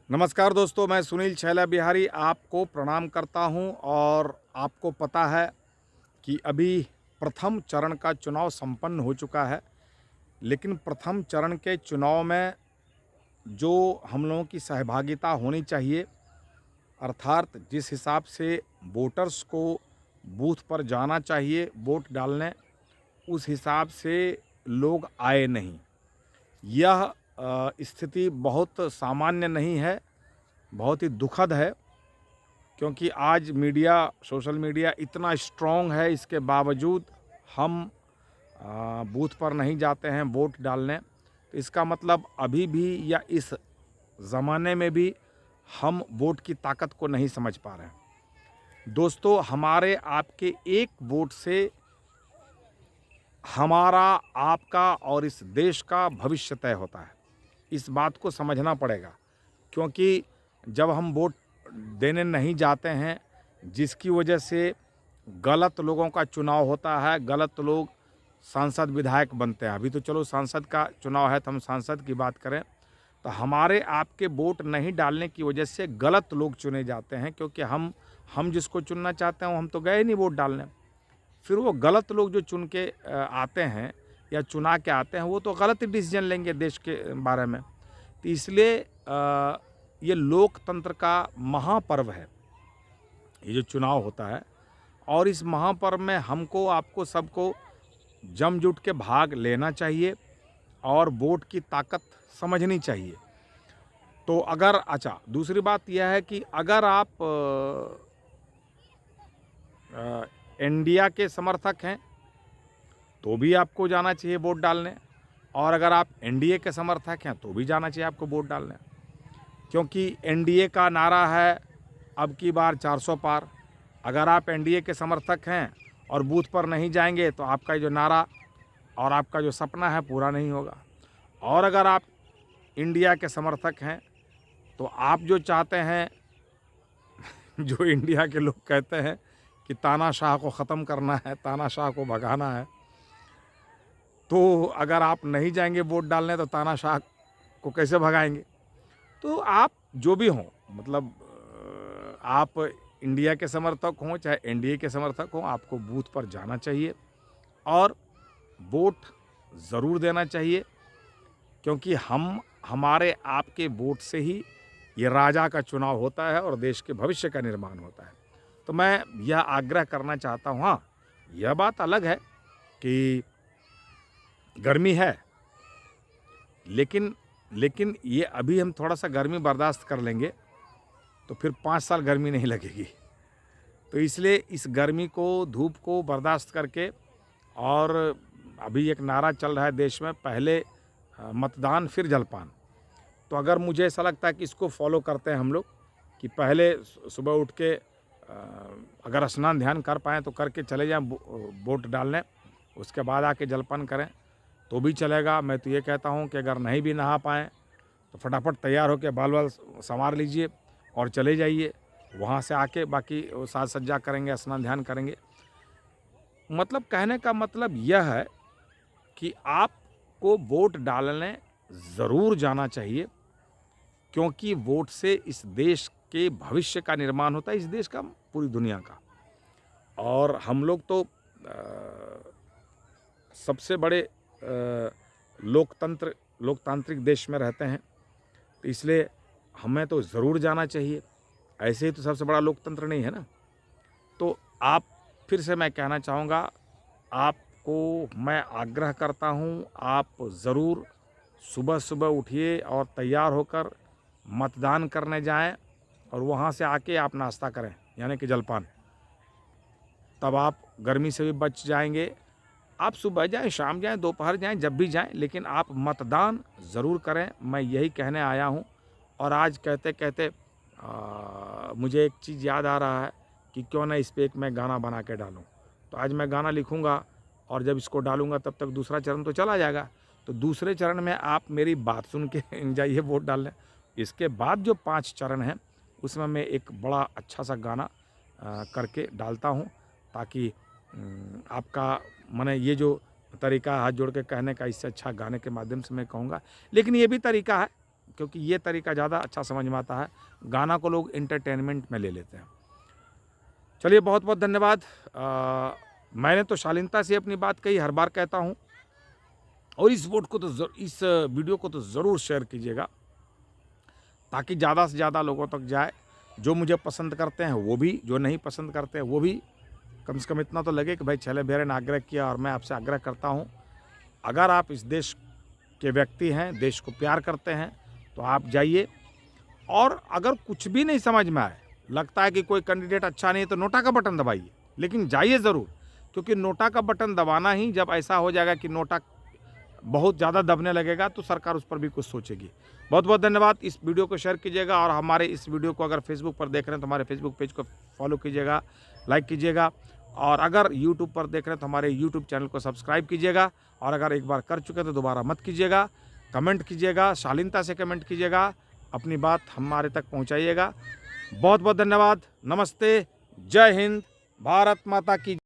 नमस्कार दोस्तों, मैं सुनील छैला बिहारी आपको प्रणाम करता हूं। और आपको पता है कि अभी प्रथम चरण का चुनाव संपन्न हो चुका है। लेकिन प्रथम चरण के चुनाव में जो हम लोगों की सहभागिता होनी चाहिए, अर्थात जिस हिसाब से वोटर्स को बूथ पर जाना चाहिए वोट डालने, उस हिसाब से लोग आए नहीं। यह स्थिति बहुत सामान्य नहीं है, बहुत ही दुखद है। क्योंकि आज मीडिया, सोशल मीडिया इतना स्ट्रॉन्ग है, इसके बावजूद हम बूथ पर नहीं जाते हैं वोट डालने। तो इसका मतलब अभी भी या इस ज़माने में भी हम वोट की ताकत को नहीं समझ पा रहे हैं। दोस्तों, हमारे आपके एक वोट से हमारा, आपका और इस देश का भविष्य तय होता है। इस बात को समझना पड़ेगा। क्योंकि जब हम वोट देने नहीं जाते हैं, जिसकी वजह से गलत लोगों का चुनाव होता है, गलत लोग सांसद विधायक बनते हैं। अभी तो चलो सांसद का चुनाव है तो हम सांसद की बात करें, तो हमारे आपके वोट नहीं डालने की वजह से गलत लोग चुने जाते हैं। क्योंकि हम जिसको चुनना चाहते हैं हम तो गए नहीं वोट डालने। फिर वो गलत लोग जो चुन के आते हैं या चुना के आते हैं, वो तो गलत ही डिसीजन लेंगे देश के बारे में। तो इसलिए ये लोकतंत्र का महापर्व है, ये जो चुनाव होता है। और इस महापर्व में हमको, आपको, सबको जम जुट के भाग लेना चाहिए और वोट की ताकत समझनी चाहिए। तो अगर दूसरी बात यह है कि अगर आप इंडिया के समर्थक हैं तो भी आपको जाना चाहिए वोट डालने, और अगर आप एनडीए के समर्थक हैं तो भी जाना चाहिए आपको वोट डालने। क्योंकि एनडीए का नारा है अब की बार 400 पार। अगर आप एनडीए के समर्थक हैं और बूथ पर नहीं जाएंगे तो आपका जो नारा और आपका जो सपना है पूरा नहीं होगा। और अगर आप इंडिया के समर्थक हैं तो आप जो चाहते हैं जो इंडिया के लोग कहते हैं कि तानाशाह को ख़त्म करना है, तानाशाह को भगाना है, तो अगर आप नहीं जाएंगे वोट डालने तो तानाशाह को कैसे भगाएंगे? तो आप जो भी हों, मतलब आप इंडिया के समर्थक हों चाहे एनडीए के समर्थक हों, आपको बूथ पर जाना चाहिए और वोट ज़रूर देना चाहिए। क्योंकि हमारे आपके वोट से ही ये राजा का चुनाव होता है और देश के भविष्य का निर्माण होता है। तो मैं यह आग्रह करना चाहता हूँ। हाँ, यह बात अलग है कि गर्मी है, लेकिन ये अभी हम थोड़ा सा गर्मी बर्दाश्त कर लेंगे तो फिर 5 साल गर्मी नहीं लगेगी। तो इसलिए इस गर्मी को, धूप को बर्दाश्त करके, और अभी एक नारा चल रहा है देश में, पहले मतदान फिर जलपान। तो अगर मुझे ऐसा लगता है कि इसको फॉलो करते हैं हम लोग कि पहले सुबह उठ के अगर स्नान ध्यान कर पाएँ तो करके चले जाएँ वोट डालने, उसके बाद आके जलपान करें तो भी चलेगा। मैं तो ये कहता हूँ कि अगर नहीं भी नहा पाएँ तो फटाफट तैयार होकर बाल वाल संवार लीजिए और चले जाइए। वहाँ से आके बाकी साज सज्जा करेंगे, स्नान ध्यान करेंगे। मतलब कहने का मतलब यह है कि आपको वोट डालने ज़रूर जाना चाहिए। क्योंकि वोट से इस देश के भविष्य का निर्माण होता है, इस देश का, पूरी दुनिया का। और हम लोग तो सबसे बड़े लोकतांत्रिक देश में रहते हैं, तो इसलिए हमें तो ज़रूर जाना चाहिए। ऐसे ही तो सबसे बड़ा लोकतंत्र नहीं है ना। तो आप, फिर से मैं कहना चाहूँगा, आपको मैं आग्रह करता हूँ, आप ज़रूर सुबह सुबह उठिए और तैयार होकर मतदान करने जाएं और वहाँ से आके आप नाश्ता करें, यानी कि जलपान। तब आप गर्मी से भी बच जाएंगे। आप सुबह जाएं, शाम जाएं, दोपहर जाएं, जब भी जाएं, लेकिन आप मतदान ज़रूर करें। मैं यही कहने आया हूँ। और आज कहते कहते मुझे एक चीज़ याद आ रहा है कि क्यों ना इस पर एक मैं गाना बना के डालूँ। तो आज मैं गाना लिखूँगा और जब इसको डालूँगा तब तक दूसरा चरण तो चला जाएगा। तो दूसरे चरण में आप मेरी बात सुन के जाइए वोट डालने। इसके बाद जो 5 चरण हैं उसमें मैं एक बड़ा अच्छा सा गाना करके डालता हूँ, ताकि आपका, माने ये जो तरीका हाथ जोड़ के कहने का, इससे अच्छा गाने के माध्यम से मैं कहूँगा। लेकिन ये भी तरीका है क्योंकि ये तरीका ज़्यादा अच्छा समझ में आता है। गाना को लोग एंटरटेनमेंट में ले लेते हैं। चलिए, बहुत बहुत धन्यवाद। मैंने तो शालीनता से अपनी बात कही, हर बार कहता हूँ। और इस वीडियो को तो ज़रूर शेयर कीजिएगा, ताकि ज़्यादा से ज़्यादा लोगों तक जाए। जो मुझे पसंद करते हैं वो भी, जो नहीं पसंद करते हैं वो भी, कम से कम इतना तो लगे कि भाई छेले बेरे ने आग्रह किया और मैं आपसे आग्रह करता हूँ, अगर आप इस देश के व्यक्ति हैं, देश को प्यार करते हैं, तो आप जाइए। और अगर कुछ भी नहीं समझ में आए, लगता है कि कोई कैंडिडेट अच्छा नहीं है, तो नोटा का बटन दबाइए, लेकिन जाइए ज़रूर। क्योंकि नोटा का बटन दबाना ही, जब ऐसा हो जाएगा कि नोटा बहुत ज़्यादा दबने लगेगा, तो सरकार उस पर भी कुछ सोचेगी। बहुत बहुत धन्यवाद। इस वीडियो को शेयर कीजिएगा, और हमारे इस वीडियो को अगर फेसबुक पर देख रहे हैं तो हमारे फेसबुक पेज को फॉलो कीजिएगा, लाइक कीजिएगा। और अगर यूट्यूब पर देख रहे हैं तो हमारे यूट्यूब चैनल को सब्सक्राइब कीजिएगा। और अगर एक बार कर चुके तो दोबारा मत कीजिएगा। कमेंट कीजिएगा, शालीनता से कमेंट कीजिएगा, अपनी बात हमारे तक पहुँचाइएगा। बहुत बहुत धन्यवाद। नमस्ते, जय हिंद, भारत माता की।